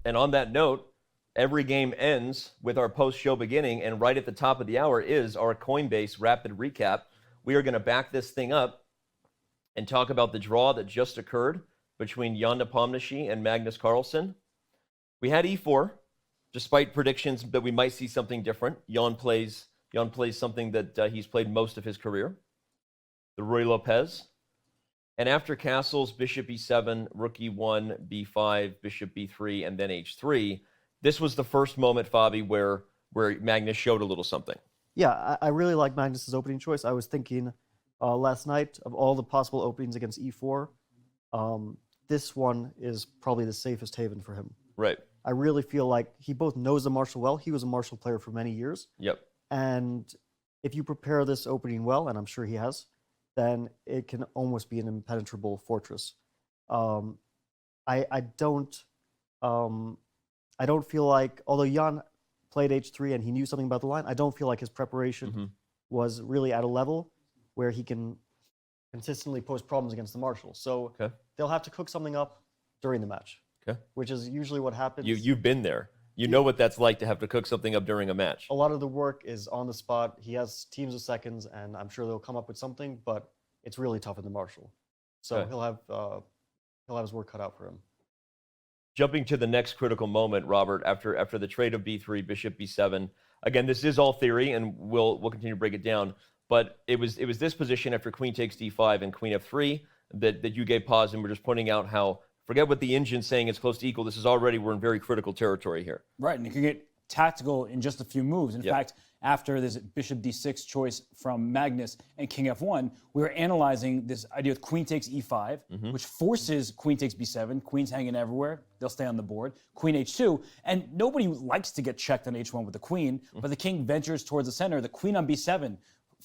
And on that note, every game ends with our post-show beginning, and right at the top of the hour is our Coinbase Rapid Recap. We are going to back this thing up and talk about the draw that just occurred between Jan Nepomniachtchi and Magnus Carlsen. We had e4, despite predictions that we might see something different. Jan plays something that he's played most of his career, the Ruy Lopez. And after castles, bishop e7, rook e1, b5, bishop b3, and then h3, this was the first moment, Fabi, where Magnus showed a little something. Yeah, I really like Magnus's opening choice. I was thinking last night of all the possible openings against e4. This one is probably the safest haven for him. Right. I really feel like he both knows the marshal well. He was a marshal player for many years. Yep. And if you prepare this opening well, and I'm sure he has, then it can almost be an impenetrable fortress. I don't feel like, although Jan played h3 and he knew something about the line, I don't feel like his preparation was really at a level where he can consistently pose problems against the marshal. So they'll have to cook something up during the match, which is usually what happens. You've been there. You know what that's like to have to cook something up during a match. A lot of the work is on the spot. He has teams of seconds, and I'm sure they'll come up with something, but it's really tough in the marshal. So he'll have his work cut out for him. Jumping to the next critical moment, Robert, after the trade of b3, bishop b7. Again, this is all theory, and we'll continue to break it down. But it was this position after queen takes d5 and queen f3 that you gave pause, and we're just pointing out how, forget what the engine's saying, it's close to equal. This is already, we're in very critical territory here. Right, and it can get tactical in just a few moves. In fact, after this bishop d6 choice from Magnus and king f1, we were analyzing this idea with queen takes e5, which forces queen takes b7. Queen's hanging everywhere. They'll stay on the board. Queen h2, and nobody likes to get checked on h1 with the queen, but the king ventures towards the center. The queen on b7,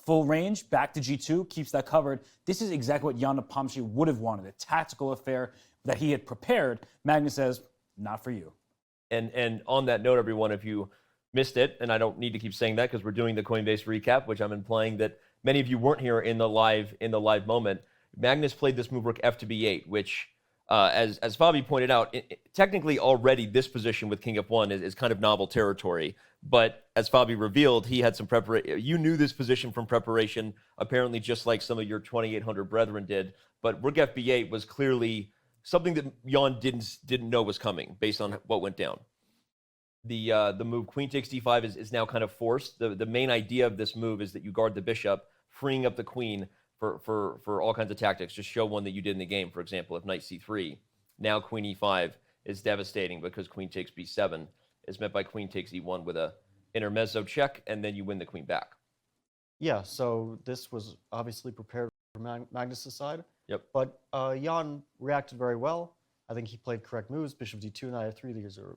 full range, back to g2, keeps that covered. This is exactly what Jan Nepomniachtchi would have wanted, a tactical affair that he had prepared. Magnus says, not for you. And on that note, everyone, if you missed it, and I don't need to keep saying that because we're doing the Coinbase recap, which I'm implying that many of you weren't here in the live moment. Magnus played this move rook f to b8, which, as Fabi pointed out, technically already this position with king f1 is kind of novel territory. But as Fabi revealed, he had some preparation. You knew this position from preparation, apparently just like some of your 2,800 brethren did. But rook f b8 was clearly something that Jan didn't know was coming based on what went down. The move queen takes d5 is now kind of forced. The main idea of this move is that you guard the bishop, freeing up the queen for all kinds of tactics. Just show one that you did in the game. For example, if knight c3, now queen e5 is devastating because queen takes b7 is met by queen takes e1 with a intermezzo check, and then you win the queen back. Yeah, so this was obviously prepared for Magnus' side. Yep. But Jan reacted very well. I think he played correct moves. Bishop d2, knight f3.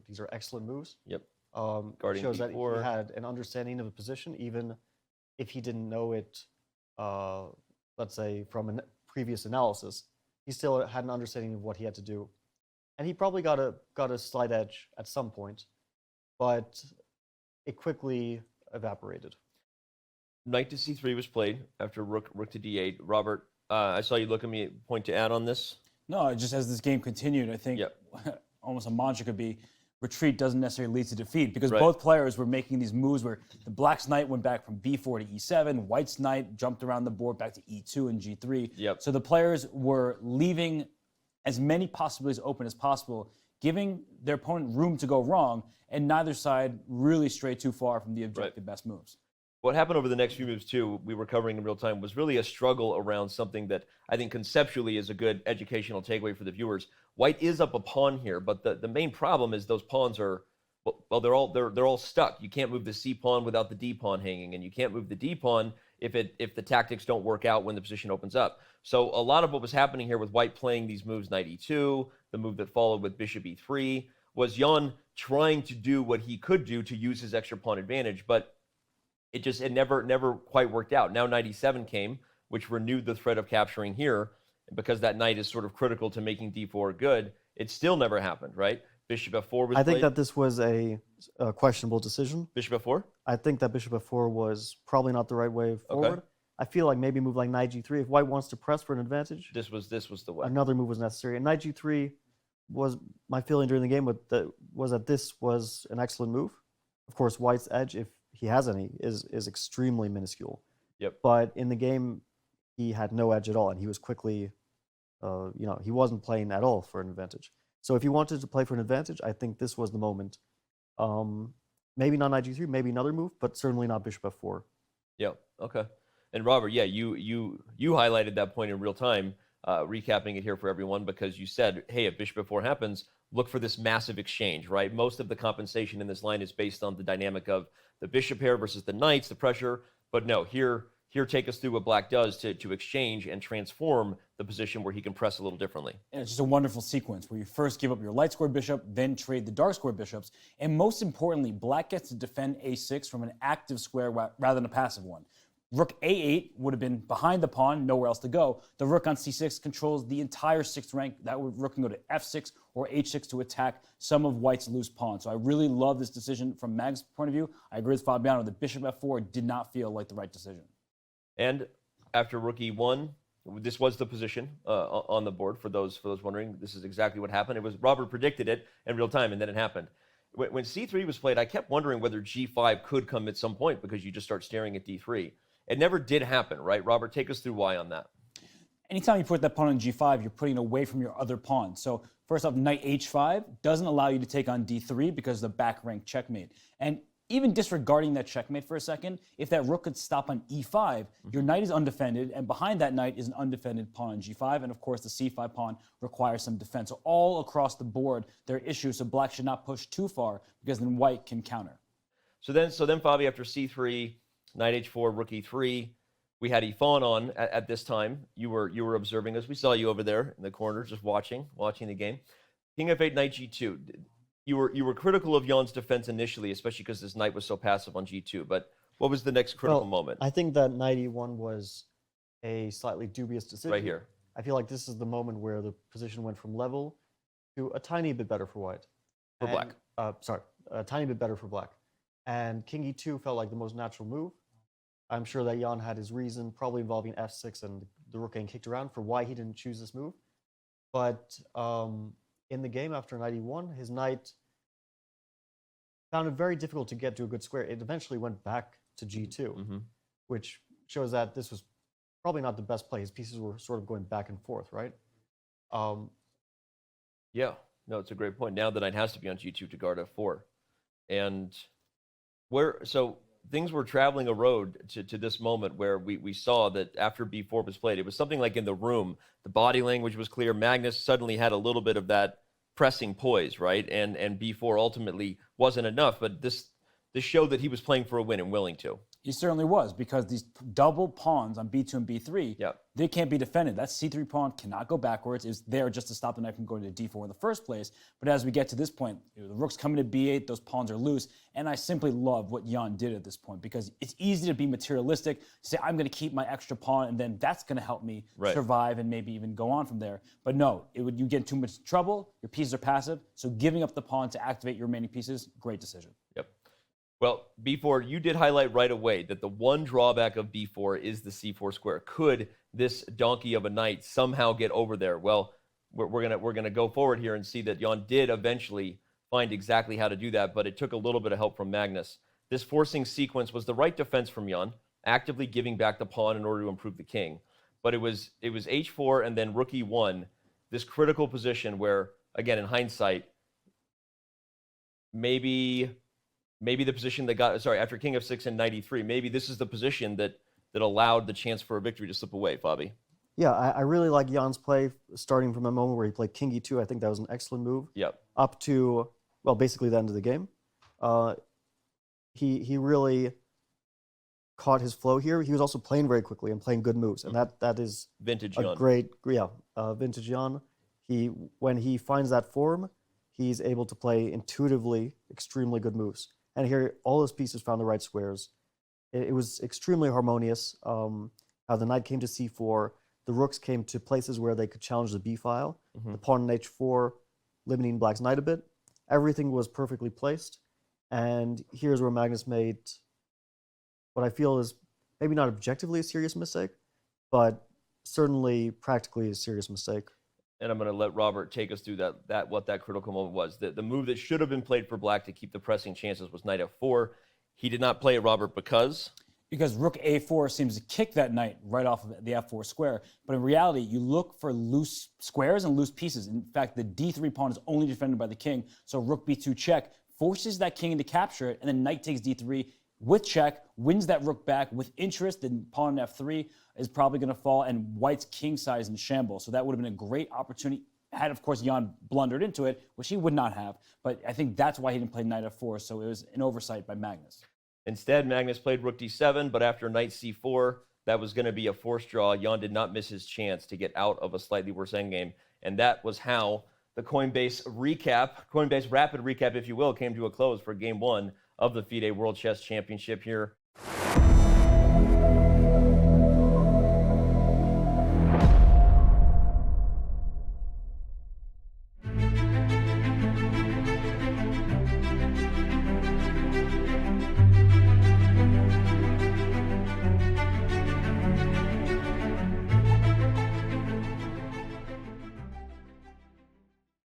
These are excellent moves. Yep. Guarding shows that he had an understanding of the position, even if he didn't know it. Let's say from a previous analysis, he still had an understanding of what he had to do, and he probably got a slight edge at some point, but it quickly evaporated. Knight to c3 was played after rook to d8. Robert, I saw you look at me, point to add on this. No, just as this game continued, I think almost a mantra could be retreat doesn't necessarily lead to defeat, because both players were making these moves where the black's knight went back from b4 to e7, white's knight jumped around the board back to e2 and g3. So the players were leaving as many possibilities open as possible, giving their opponent room to go wrong, and neither side really strayed too far from the objective best moves. What happened over the next few moves, too, we were covering in real time, was really a struggle around something that I think conceptually is a good educational takeaway for the viewers. White is up a pawn here, but the main problem is those pawns are, well, they're all stuck. You can't move the c pawn without the d pawn hanging, and you can't move the d pawn if the tactics don't work out when the position opens up. So a lot of what was happening here with White playing these moves, knight e2, the move that followed with bishop e3, was Jan trying to do what he could do to use his extra pawn advantage, but it never quite worked out. Now knight e7 came, which renewed the threat of capturing here. And because that knight is sort of critical to making d4 good, it still never happened, right? Bishop f4 was I think that this was a questionable decision. Bishop f4? I think that bishop f4 was probably not the right way forward. Okay. I feel like maybe a move like knight g3, if White wants to press for an advantage, This was the way. another move was necessary. And knight g3 was my feeling during the game was that this was an excellent move. Of course, White's edge, if he has any, is extremely minuscule. Yep. But in the game, he had no edge at all, and he was quickly, he wasn't playing at all for an advantage. So if he wanted to play for an advantage, I think this was the moment. Maybe not knight g3, maybe another move, but certainly not bishop f4. Yeah. Okay. And Robert, yeah, you highlighted that point in real time, recapping it here for everyone, because you said, hey, if bishop f4 happens, look for this massive exchange, right? Most of the compensation in this line is based on the dynamic of the bishop pair versus the knights, the pressure. But no, here take us through what black does to exchange and transform the position where he can press a little differently. And it's just a wonderful sequence where you first give up your light square bishop, then trade the dark square bishops. And most importantly, black gets to defend a6 from an active square rather than a passive one. Rook a8 would have been behind the pawn, nowhere else to go. The rook on c6 controls the entire 6th rank. That rook can go to f6 or h6 to attack some of White's loose pawns. So I really love this decision from Mag's point of view. I agree with Fabiano that bishop f4 did not feel like the right decision. And after rook e1, this was the position on the board for those wondering. This is exactly what happened. It was Robert predicted it in real time, and then it happened. When c3 was played, I kept wondering whether g5 could come at some point because you just start staring at d3. It never did happen, right? Robert, take us through why on that. Anytime you put that pawn on g5, you're putting away from your other pawn. So first off, knight h5 doesn't allow you to take on d3 because of the back rank checkmate. And even disregarding that checkmate for a second, if that rook could stop on e5, your knight is undefended, and behind that knight is an undefended pawn on g5, and of course the c5 pawn requires some defense. So all across the board, there are issues, so black should not push too far because then white can counter. So then Fabi, after c3, knight h4, rook e3, we had e-fawn on at this time. You were observing us. We saw you over there in the corner, just watching the game. King f8, knight g2. You were critical of Jan's defense initially, especially because his knight was so passive on g2. But what was the next critical moment? I think that knight e1 was a slightly dubious decision. Right here. I feel like this is the moment where the position went from level to a tiny bit better for white. Black. A tiny bit better for black. And king e2 felt like the most natural move. I'm sure that Jan had his reason, probably involving f6 and the rook getting kicked around, for why he didn't choose this move. But in the game after knight e1, his knight found it very difficult to get to a good square. It eventually went back to g2, which shows that this was probably not the best play. His pieces were sort of going back and forth, right? Yeah, no, it's a great point. Now the knight has to be on g2 to guard f4. And so things were traveling a road to this moment where we saw that after b4 was played, it was something like in the room, the body language was clear. Magnus suddenly had a little bit of that pressing poise, right? And b4 ultimately wasn't enough, but this showed that he was playing for a win and willing to. He certainly was, because these double pawns on b2 and b3, they can't be defended. That c3 pawn cannot go backwards. It's there just to stop the knight from going to d4 in the first place. But as we get to this point, the rook's coming to b8, those pawns are loose, and I simply love what Jan did at this point, because it's easy to be materialistic, to say, I'm going to keep my extra pawn, and then that's going to help me survive and maybe even go on from there. But no, you get too much trouble, your pieces are passive, so giving up the pawn to activate your remaining pieces, great decision. Yep. Well, b4, you did highlight right away that the one drawback of b4 is the c4 square. Could this donkey of a knight somehow get over there? Well, we're gonna go forward here and see that Jan did eventually find exactly how to do that, but it took a little bit of help from Magnus. This forcing sequence was the right defense from Jan, actively giving back the pawn in order to improve the king. But it was h4 and then rook e1, this critical position where, again, in hindsight, maybe the position that after king f6 and knight e3, maybe this is the position that allowed the chance for a victory to slip away, Fabi. Yeah, I really like Jan's play, starting from a moment where he played king e2. I think that was an excellent move. Yep. Up to, well, basically the end of the game. He really caught his flow here. He was also playing very quickly and playing good moves, and that is vintage a Jan. Vintage Jan. When he finds that form, he's able to play intuitively extremely good moves. And here, all his pieces found the right squares. It was extremely harmonious. How the knight came to c4, the rooks came to places where they could challenge the b file. The pawn on h4, limiting black's knight a bit. Everything was perfectly placed. And here's where Magnus made what I feel is maybe not objectively a serious mistake, but certainly practically a serious mistake. and I'm going to let Robert take us through what that critical moment was. The move that should have been played for black to keep the pressing chances was knight f4. He did not play it, Robert, because rook a4 seems to kick that knight right off of the f4 square. But in reality, you look for loose squares and loose pieces. In fact, the d3 pawn is only defended by the king, so rook b2 check forces that king into capture it, and then knight takes d3 with check, wins that rook back with interest. Then pawn f3 is probably going to fall, and white's king side is in shambles. So that would have been a great opportunity, had, of course, Jan blundered into it, which he would not have. But I think that's why he didn't play knight f4, so it was an oversight by Magnus. Instead, Magnus played rook d7, but after knight c4, that was going to be a forced draw. Jan did not miss his chance to get out of a slightly worse endgame, and that was how the Coinbase Rapid Recap, if you will, came to a close for Game 1 of the FIDE World Chess Championship here.